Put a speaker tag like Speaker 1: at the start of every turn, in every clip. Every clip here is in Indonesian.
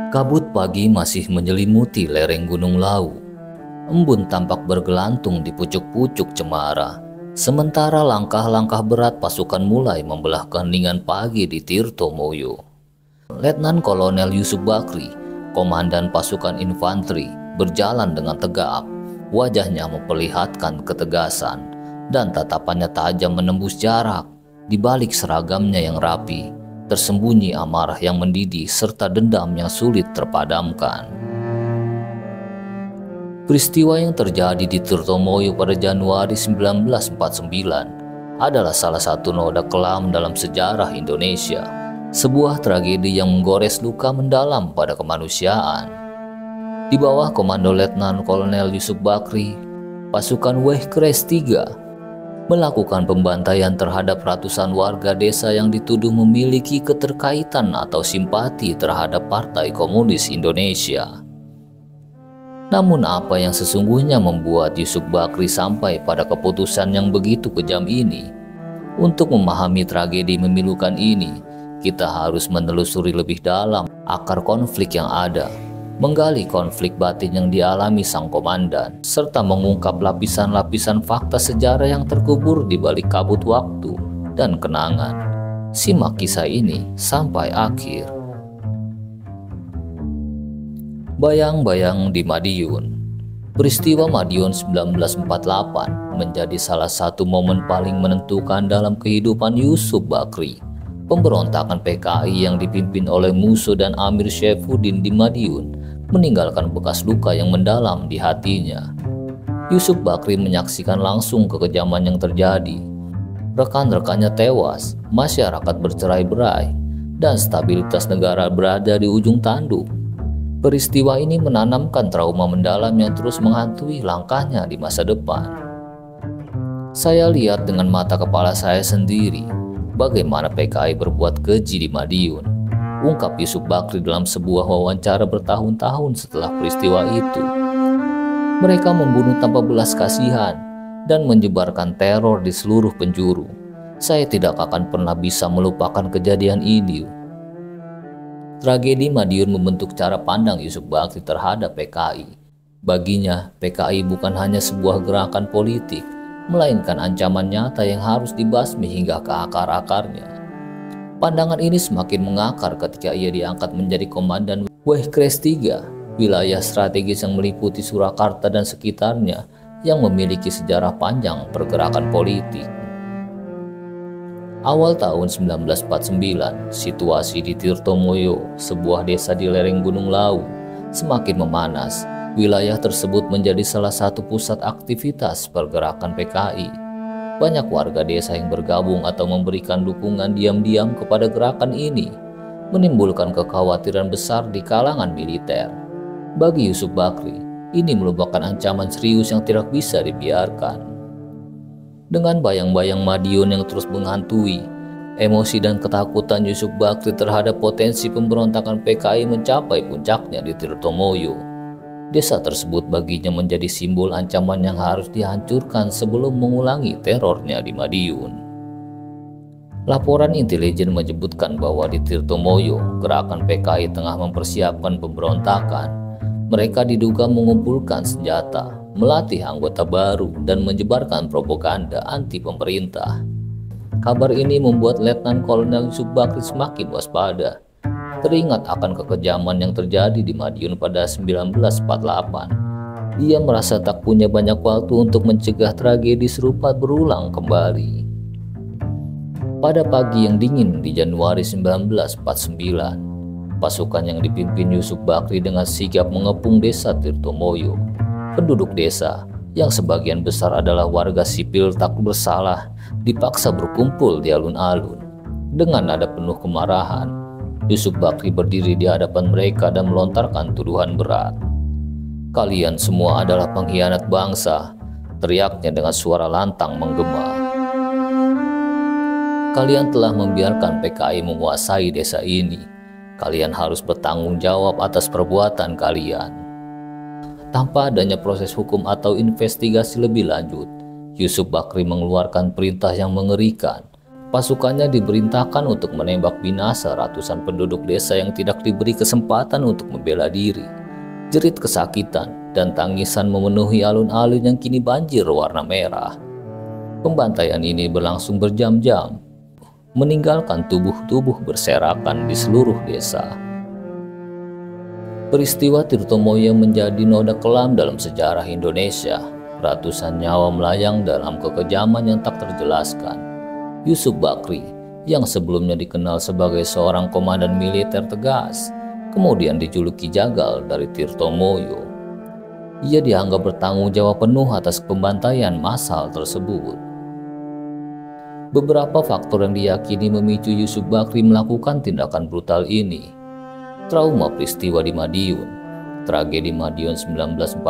Speaker 1: Kabut pagi masih menyelimuti lereng Gunung Lawu. Embun tampak bergelantung di pucuk-pucuk cemara. Sementara langkah-langkah berat pasukan mulai membelah keheningan pagi di Tirtomoyo. Letnan Kolonel Yusuf Bakri, komandan pasukan infanteri, berjalan dengan tegap. Wajahnya memperlihatkan ketegasan dan tatapannya tajam menembus jarak. Di balik seragamnya yang rapi, tersembunyi amarah yang mendidih serta dendam yang sulit terpadamkan. Peristiwa yang terjadi di Tirtomoyo pada Januari 1949 adalah salah satu noda kelam dalam sejarah Indonesia, sebuah tragedi yang menggores luka mendalam pada kemanusiaan. Di bawah komando Letnan Kolonel Yusuf Bakri, pasukan Wehkres III melakukan pembantaian terhadap ratusan warga desa yang dituduh memiliki keterkaitan atau simpati terhadap Partai Komunis Indonesia. Namun apa yang sesungguhnya membuat Yusuf Bakri sampai pada keputusan yang begitu kejam ini? Untuk memahami tragedi memilukan ini, kita harus menelusuri lebih dalam akar konflik yang ada, menggali konflik batin yang dialami sang komandan, serta mengungkap lapisan-lapisan fakta sejarah yang terkubur di balik kabut waktu dan kenangan. Simak kisah ini sampai akhir. Bayang-bayang di Madiun. Peristiwa Madiun 1948 menjadi salah satu momen paling menentukan dalam kehidupan Yusuf Bakri. Pemberontakan PKI yang dipimpin oleh Musso dan Amir Syaifuddin di Madiun meninggalkan bekas luka yang mendalam di hatinya. Yusuf Bakri menyaksikan langsung kekejaman yang terjadi. Rekan-rekannya tewas, masyarakat bercerai-berai, dan stabilitas negara berada di ujung tanduk. Peristiwa ini menanamkan trauma mendalam yang terus menghantui langkahnya di masa depan. Saya lihat dengan mata kepala saya sendiri bagaimana PKI berbuat keji di Madiun, ungkap Yusuf Bakri dalam sebuah wawancara bertahun-tahun setelah peristiwa itu. Mereka membunuh tanpa belas kasihan dan menyebarkan teror di seluruh penjuru. Saya tidak akan pernah bisa melupakan kejadian ini. Tragedi Madiun membentuk cara pandang Yusuf Bakri terhadap PKI. Baginya, PKI bukan hanya sebuah gerakan politik, melainkan ancaman nyata yang harus dibasmi hingga ke akar-akarnya. Pandangan ini semakin mengakar ketika ia diangkat menjadi komandan Wehkres III, wilayah strategis yang meliputi Surakarta dan sekitarnya yang memiliki sejarah panjang pergerakan politik. Awal tahun 1949, situasi di Tirtomoyo, sebuah desa di lereng Gunung Lawu, semakin memanas. Wilayah tersebut menjadi salah satu pusat aktivitas pergerakan PKI. Banyak warga desa yang bergabung atau memberikan dukungan diam-diam kepada gerakan ini, menimbulkan kekhawatiran besar di kalangan militer. Bagi Yusuf Bakri, ini merupakan ancaman serius yang tidak bisa dibiarkan. Dengan bayang-bayang Madiun yang terus menghantui, emosi dan ketakutan Yusuf Bakri terhadap potensi pemberontakan PKI mencapai puncaknya di Tirtomoyo. Desa tersebut baginya menjadi simbol ancaman yang harus dihancurkan sebelum mengulangi terornya di Madiun. Laporan intelijen menyebutkan bahwa di Tirtomoyo, gerakan PKI tengah mempersiapkan pemberontakan. Mereka diduga mengumpulkan senjata, melatih anggota baru, dan menyebarkan propaganda anti pemerintah. Kabar ini membuat Letnan Kolonel Yusuf Bakri semakin waspada. Teringat akan kekejaman yang terjadi di Madiun pada 1948. Dia merasa tak punya banyak waktu untuk mencegah tragedi serupa berulang kembali. Pada pagi yang dingin di Januari 1949, pasukan yang dipimpin Yusuf Bakri dengan sigap mengepung desa Tirtomoyo. Penduduk desa, yang sebagian besar adalah warga sipil tak bersalah, dipaksa berkumpul di alun-alun. Dengan nada penuh kemarahan, Yusuf Bakri berdiri di hadapan mereka dan melontarkan tuduhan berat. "Kalian semua adalah pengkhianat bangsa," teriaknya dengan suara lantang menggema. "Kalian telah membiarkan PKI menguasai desa ini. Kalian harus bertanggung jawab atas perbuatan kalian." Tanpa adanya proses hukum atau investigasi lebih lanjut, Yusuf Bakri mengeluarkan perintah yang mengerikan. Pasukannya diperintahkan untuk menembak binasa ratusan penduduk desa yang tidak diberi kesempatan untuk membela diri. Jerit kesakitan dan tangisan memenuhi alun-alun yang kini banjir warna merah. Pembantaian ini berlangsung berjam-jam, meninggalkan tubuh-tubuh berserakan di seluruh desa. Peristiwa Tirtomoyo menjadi noda kelam dalam sejarah Indonesia. Ratusan nyawa melayang dalam kekejaman yang tak terjelaskan. Yusuf Bakri, yang sebelumnya dikenal sebagai seorang komandan militer tegas, kemudian dijuluki Jagal dari Tirtomoyo. Ia dianggap bertanggung jawab penuh atas pembantaian massal tersebut. Beberapa faktor yang diyakini memicu Yusuf Bakri melakukan tindakan brutal ini. Trauma peristiwa di Madiun. Tragedi Madiun 1948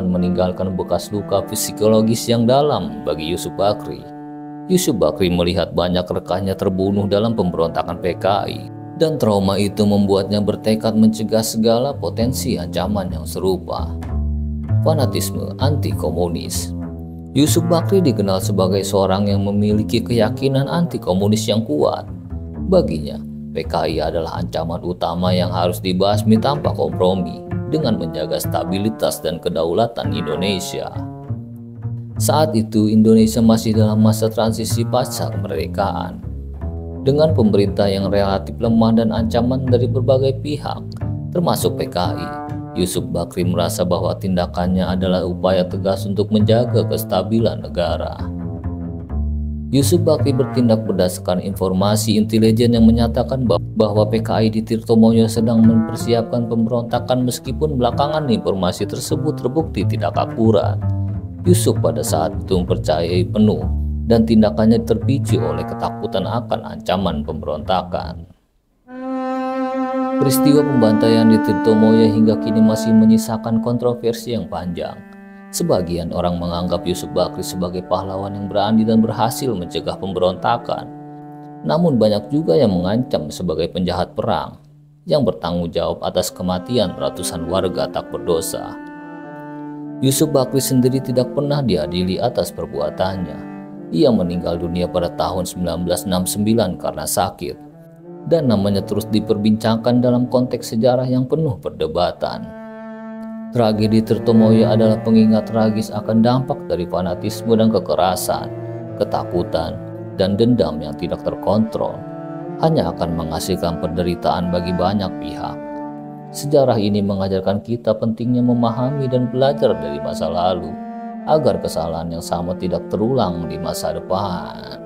Speaker 1: meninggalkan bekas luka psikologis yang dalam bagi Yusuf Bakri. Yusuf Bakri melihat banyak rekannya terbunuh dalam pemberontakan PKI, dan trauma itu membuatnya bertekad mencegah segala potensi ancaman yang serupa. Fanatisme anti-komunis. Yusuf Bakri dikenal sebagai seorang yang memiliki keyakinan anti-komunis yang kuat. Baginya, PKI adalah ancaman utama yang harus dibasmi tanpa kompromi dengan menjaga stabilitas dan kedaulatan Indonesia. Saat itu, Indonesia masih dalam masa transisi pasca kemerdekaan. Dengan pemerintah yang relatif lemah dan ancaman dari berbagai pihak, termasuk PKI, Yusuf Bakri merasa bahwa tindakannya adalah upaya tegas untuk menjaga kestabilan negara. Yusuf Bakri bertindak berdasarkan informasi intelijen yang menyatakan bahwa PKI di Tirtomoyo sedang mempersiapkan pemberontakan meskipun belakangan informasi tersebut terbukti tidak akurat. Yusuf pada saat itu mempercayai penuh dan tindakannya terpicu oleh ketakutan akan ancaman pemberontakan. Peristiwa pembantaian di Tirtomoyo hingga kini masih menyisakan kontroversi yang panjang. Sebagian orang menganggap Yusuf Bakri sebagai pahlawan yang berani dan berhasil mencegah pemberontakan. Namun banyak juga yang mengancam sebagai penjahat perang yang bertanggung jawab atas kematian ratusan warga tak berdosa. Yusuf Bakri sendiri tidak pernah diadili atas perbuatannya. Ia meninggal dunia pada tahun 1969 karena sakit, dan namanya terus diperbincangkan dalam konteks sejarah yang penuh perdebatan. Tragedi Tirtomoyo adalah pengingat tragis akan dampak dari fanatisme dan kekerasan, ketakutan, dan dendam yang tidak terkontrol, hanya akan menghasilkan penderitaan bagi banyak pihak. Sejarah ini mengajarkan kita pentingnya memahami dan belajar dari masa lalu, agar kesalahan yang sama tidak terulang di masa depan.